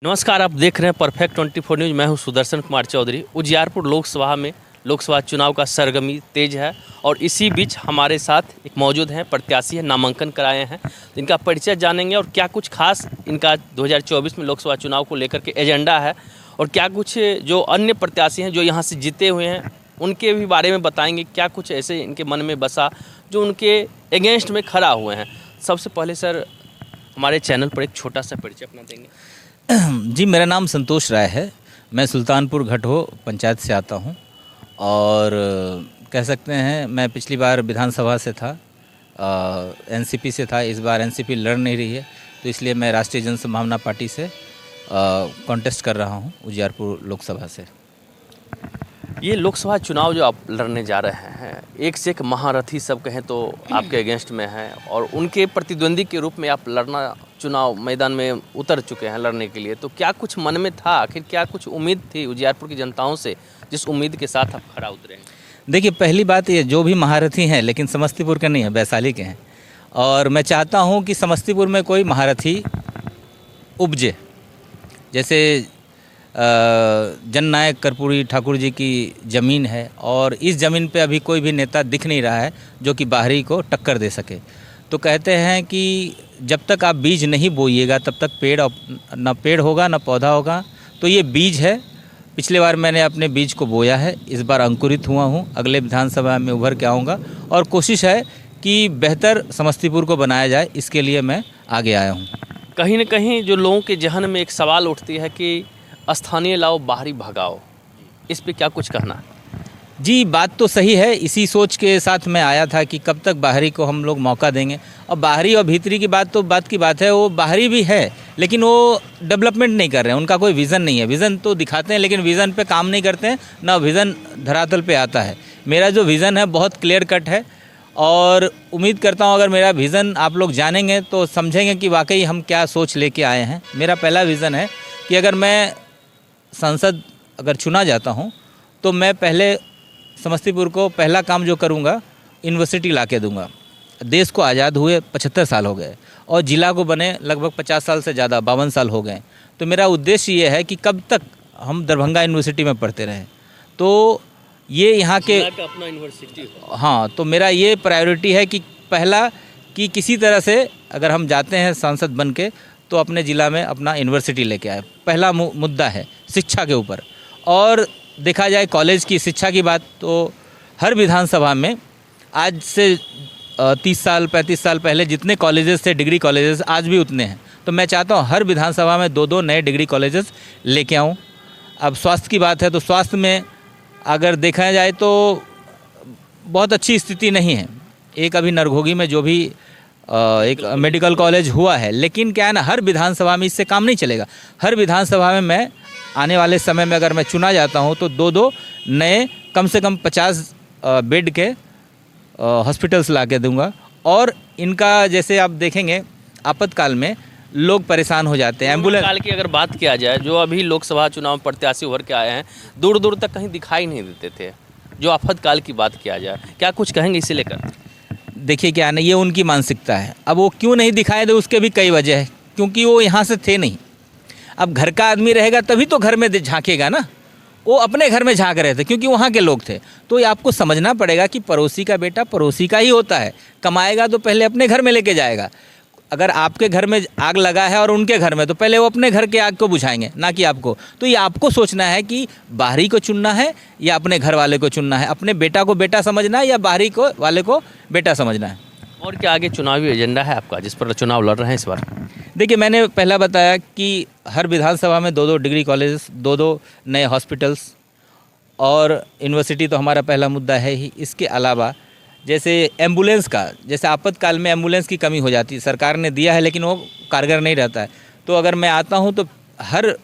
नमस्कार, आप देख रहे हैं परफेक्ट 24 न्यूज़। मैं हूं सुदर्शन कुमार चौधरी। उजियारपुर लोकसभा में लोकसभा चुनाव का सरगर्मी तेज है और इसी बीच हमारे साथ एक मौजूद हैं प्रत्याशी हैं, नामांकन कराए हैं। इनका परिचय जानेंगे और क्या कुछ खास इनका 2024 में लोकसभा चुनाव को लेकर के एजेंडा है और क्या कुछ जो अन्य प्रत्याशी हैं जो यहाँ से जीते हुए हैं उनके भी बारे में बताएंगे। क्या कुछ ऐसे इनके मन में बसा जो उनके अगेंस्ट में खड़ा हुए हैं। सबसे पहले सर हमारे चैनल पर एक छोटा सा परिचय अपना देंगे। जी, मेरा नाम संतोष राय है। मैं सुल्तानपुर घटहो पंचायत से आता हूं और कह सकते हैं मैं पिछली बार विधानसभा से था, एनसीपी से था। इस बार एनसीपी लड़ नहीं रही है तो इसलिए मैं राष्ट्रीय जनसंभावना पार्टी से कॉन्टेस्ट कर रहा हूं उजियारपुर लोकसभा से। ये लोकसभा चुनाव जो आप लड़ने जा रहे हैं, एक से एक महारथी सब कहें तो आपके अगेंस्ट में हैं और उनके प्रतिद्वंदी के रूप में आप लड़ना चुनाव मैदान में उतर चुके हैं लड़ने के लिए। तो क्या कुछ मन में था, आखिर क्या कुछ उम्मीद थी उजियारपुर की जनताओं से जिस उम्मीद के साथ आप खड़ा उतरे हैं? देखिए, पहली बात ये, जो भी महारथी हैं लेकिन समस्तीपुर के नहीं हैं, वैशाली के हैं और मैं चाहता हूँ कि समस्तीपुर में कोई महारथी उपजे। जैसे जननायक कर्पूरी ठाकुर जी की ज़मीन है और इस ज़मीन पे अभी कोई भी नेता दिख नहीं रहा है जो कि बाहरी को टक्कर दे सके। तो कहते हैं कि जब तक आप बीज नहीं बोइएगा तब तक पेड़ होगा न पौधा होगा। तो ये बीज है। पिछले बार मैंने अपने बीज को बोया है, इस बार अंकुरित हुआ हूँ। अगले विधानसभा में उभर के आऊँगा और कोशिश है कि बेहतर समस्तीपुर को बनाया जाए, इसके लिए मैं आगे आया हूँ। कहीं न कहीं जो लोगों के जहन में एक सवाल उठती है कि स्थानीय लाओ बाहरी भगाओ, इस पे क्या कुछ कहना है? जी, बात तो सही है। इसी सोच के साथ मैं आया था कि कब तक बाहरी को हम लोग मौका देंगे। और बाहरी और भीतरी की बात तो बात की बात है, वो बाहरी भी है लेकिन वो डेवलपमेंट नहीं कर रहे हैं, उनका कोई विज़न नहीं है। विज़न तो दिखाते हैं लेकिन विज़न पे काम नहीं करते हैं, ना विज़न धरातल पे आता है। मेरा जो विज़न है बहुत क्लियर कट है और उम्मीद करता हूँ अगर मेरा विज़न आप लोग जानेंगे तो समझेंगे कि वाकई हम क्या सोच लेके आए हैं। मेरा पहला विज़न है कि अगर मैं सांसद अगर चुना जाता हूँ तो मैं पहले समस्तीपुर को पहला काम जो करूँगा, यूनिवर्सिटी ला के दूँगा। देश को आज़ाद हुए 75 साल हो गए और ज़िला को बने लगभग 50 साल से ज़्यादा, 52 साल हो गए। तो मेरा उद्देश्य ये है कि कब तक हम दरभंगा यूनिवर्सिटी में पढ़ते रहें। तो ये यहाँ के अपना यूनिवर्सिटी हो। हाँ, तो मेरा ये प्रायोरिटी है कि पहला कि किसी तरह से अगर हम जाते हैं सांसद बन के तो अपने ज़िला में अपना यूनिवर्सिटी लेके आए। पहला मुद्दा है शिक्षा के ऊपर। और देखा जाए कॉलेज की शिक्षा की बात तो हर विधानसभा में आज से 30 साल 35 साल पहले जितने कॉलेजेस थे, डिग्री कॉलेजेस, आज भी उतने हैं। तो मैं चाहता हूँ हर विधानसभा में 2-2 नए डिग्री कॉलेजेस लेके आऊँ। अब स्वास्थ्य की बात है तो स्वास्थ्य में अगर देखा जाए तो बहुत अच्छी स्थिति नहीं है। एक अभी नरघोगी में जो भी एक मेडिकल कॉलेज हुआ है, लेकिन क्या है ना, हर विधानसभा में इससे काम नहीं चलेगा। हर विधानसभा में मैं आने वाले समय में अगर मैं चुना जाता हूं तो 2-2 नए कम से कम 50 बेड के हॉस्पिटल्स ला के दूँगा। और इनका जैसे आप देखेंगे आपातकाल में लोग परेशान हो जाते हैं। एम्बुलेंस काल की अगर बात किया जाए, जो अभी लोकसभा चुनाव में प्रत्याशी उभर के आए हैं, दूर दूर तक कहीं दिखाई नहीं देते थे। जो आपातकाल की बात किया जाए, क्या कुछ कहेंगे इसे लेकर? देखिए, क्या ना, ये उनकी मानसिकता है। अब वो क्यों नहीं दिखाए दे उसके भी कई वजह है, क्योंकि वो यहाँ से थे नहीं। अब घर का आदमी रहेगा तभी तो घर में झांकेगा ना। वो अपने घर में झांक रहे थे क्योंकि वहाँ के लोग थे। तो ये आपको समझना पड़ेगा कि पड़ोसी का बेटा पड़ोसी का ही होता है। कमाएगा तो पहले अपने घर में लेके जाएगा। अगर आपके घर में आग लगा है और उनके घर में, तो पहले वो अपने घर के आग को बुझाएंगे, ना कि आपको। तो ये आपको सोचना है कि बाहरी को चुनना है या अपने घर वाले को चुनना है, अपने बेटा को बेटा समझना है या बाहरी को वाले को बेटा समझना है। और क्या आगे चुनावी एजेंडा है आपका जिस पर चुनाव लड़ रहे हैं इस बार? देखिए, मैंने पहला बताया कि हर विधानसभा में 2-2 डिग्री कॉलेज, 2-2 नए हॉस्पिटल्स और यूनिवर्सिटी तो हमारा पहला मुद्दा है ही। इसके अलावा जैसे एम्बुलेंस का, जैसे आपातकाल में एम्बुलेंस की कमी हो जाती है, सरकार ने दिया है लेकिन वो कारगर नहीं रहता है। तो अगर मैं आता हूँ तो हर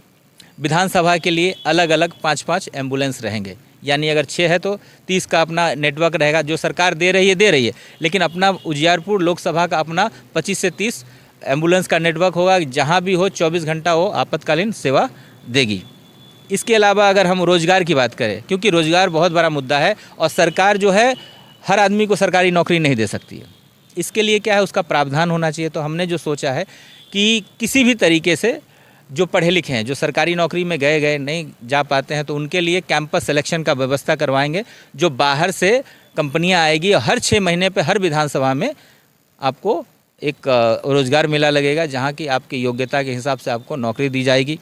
विधानसभा के लिए अलग अलग 5-5 एम्बुलेंस रहेंगे। यानी अगर 6 है तो 30 का अपना नेटवर्क रहेगा। जो सरकार दे रही है, लेकिन अपना उजियारपुर लोकसभा का अपना 25 से 30 एम्बुलेंस का नेटवर्क होगा। जहाँ भी हो 24 घंटा वो आपातकालीन सेवा देगी। इसके अलावा अगर हम रोज़गार की बात करें, क्योंकि रोज़गार बहुत बड़ा मुद्दा है और सरकार जो है हर आदमी को सरकारी नौकरी नहीं दे सकती है। इसके लिए क्या है, उसका प्रावधान होना चाहिए। तो हमने जो सोचा है कि किसी भी तरीके से जो पढ़े लिखे हैं, जो सरकारी नौकरी में गए नहीं जा पाते हैं, तो उनके लिए कैंपस सिलेक्शन का व्यवस्था करवाएंगे, जो बाहर से कंपनियां आएगी और हर 6 महीने पे हर विधानसभा में आपको एक रोज़गार मेला लगेगा, जहां की आपकी योग्यता के हिसाब से आपको नौकरी दी जाएगी।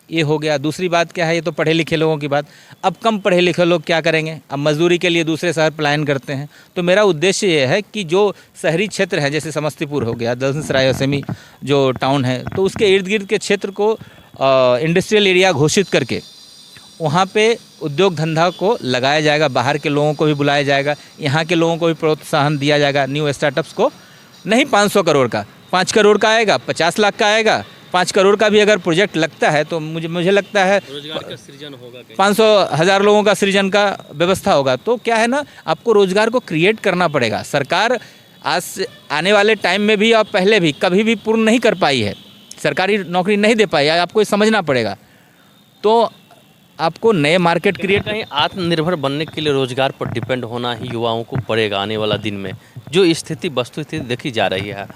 ये हो गया। दूसरी बात क्या है, ये तो पढ़े लिखे लोगों की बात। अब कम पढ़े लिखे लोग क्या करेंगे, अब मजदूरी के लिए दूसरे शहर पलायन करते हैं। तो मेरा उद्देश्य ये है कि जो शहरी क्षेत्र है, जैसे समस्तीपुर हो गया, दलसिंहसराय सेमी जो टाउन है, तो उसके इर्द गिर्द के क्षेत्र को इंडस्ट्रियल एरिया घोषित करके वहाँ पे उद्योग धंधा को लगाया जाएगा, बाहर के लोगों को भी बुलाया जाएगा, यहाँ के लोगों को भी प्रोत्साहन दिया जाएगा। न्यू स्टार्टअप्स को नहीं 500 करोड़ का, 5 करोड़ का आएगा, 50 लाख का आएगा, 5 करोड़ का भी अगर प्रोजेक्ट लगता है तो मुझे लगता है रोजगार का सृजन होगा, 500,000 लोगों का सृजन का व्यवस्था होगा। तो क्या है ना, आपको रोजगार को क्रिएट करना पड़ेगा। सरकार आज से आने वाले टाइम में भी और पहले भी कभी भी पूर्ण नहीं कर पाई है, सरकारी नौकरी नहीं दे पाई है, आपको ये समझना पड़ेगा। तो आपको नए मार्केट क्रिएट, कहीं आत्मनिर्भर बनने के लिए रोजगार पर डिपेंड होना ही युवाओं को पड़ेगा आने वाला दिन में, जो स्थिति वस्तु स्थिति देखी जा रही है।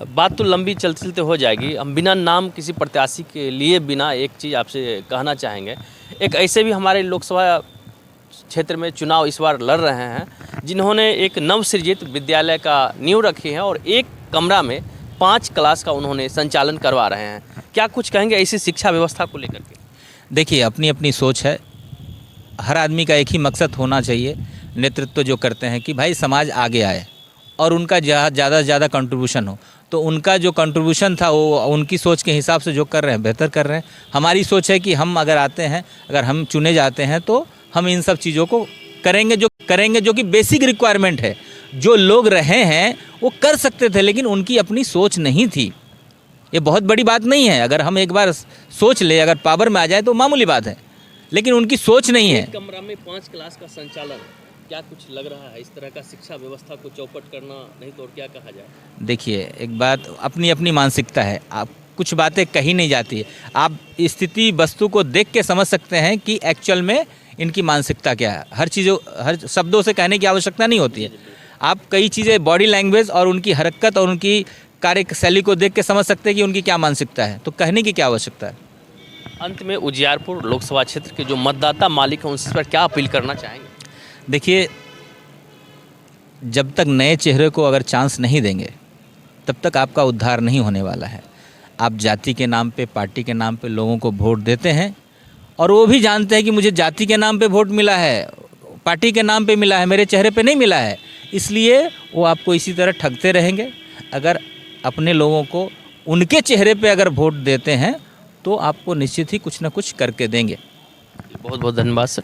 बात तो लंबी चलते हो जाएगी। हम बिना नाम किसी प्रत्याशी के लिए बिना एक चीज़ आपसे कहना चाहेंगे, एक ऐसे भी हमारे लोकसभा क्षेत्र में चुनाव इस बार लड़ रहे हैं जिन्होंने एक नवसृजित विद्यालय का नींव रखी है और एक कमरा में 5 क्लास का उन्होंने संचालन करवा रहे हैं। क्या कुछ कहेंगे ऐसी शिक्षा व्यवस्था को लेकर के? देखिए, अपनी अपनी सोच है, हर आदमी का एक ही मकसद होना चाहिए, नेतृत्व जो करते हैं कि भाई समाज आगे आए और उनका ज़्यादा से ज़्यादा कंट्रीब्यूशन हो। तो उनका जो कंट्रीब्यूशन था वो उनकी सोच के हिसाब से जो कर रहे हैं बेहतर कर रहे हैं। हमारी सोच है कि हम अगर आते हैं, अगर हम चुने जाते हैं तो हम इन सब चीज़ों को करेंगे जो कि बेसिक रिक्वायरमेंट है। जो लोग रहे हैं वो कर सकते थे, लेकिन उनकी अपनी सोच नहीं थी। ये बहुत बड़ी बात नहीं है, अगर हम एक बार सोच ले, अगर पावर में आ जाए तो मामूली बात है, लेकिन उनकी सोच नहीं है। कमरा में 5 क्लास का संचालन, क्या कुछ लग रहा है इस तरह का शिक्षा व्यवस्था को चौपट करना, नहीं तो और क्या कहा जाए? देखिए, एक बात, अपनी अपनी मानसिकता है, आप कुछ बातें कही नहीं जाती है। आप स्थिति वस्तु को देख के समझ सकते हैं कि एक्चुअल में इनकी मानसिकता क्या है। हर शब्दों से कहने की आवश्यकता नहीं होती है। आप कई चीज़ें बॉडी लैंग्वेज और उनकी हरकत और उनकी कार्यशैली को देख के समझ सकते हैं कि उनकी क्या मानसिकता है, तो कहने की क्या आवश्यकता है। अंत में उजियारपुर लोकसभा क्षेत्र के जो मतदाता मालिक हैं उनसे पर क्या अपील करना चाहेंगे? देखिए, जब तक नए चेहरे को अगर चांस नहीं देंगे तब तक आपका उद्धार नहीं होने वाला है। आप जाति के नाम पे, पार्टी के नाम पे लोगों को वोट देते हैं और वो भी जानते हैं कि मुझे जाति के नाम पे वोट मिला है, पार्टी के नाम पे मिला है, मेरे चेहरे पे नहीं मिला है, इसलिए वो आपको इसी तरह ठगते रहेंगे। अगर अपने लोगों को उनके चेहरे पे अगर वोट देते हैं तो आपको निश्चित ही कुछ ना कुछ करके देंगे। बहुत बहुत धन्यवाद सर।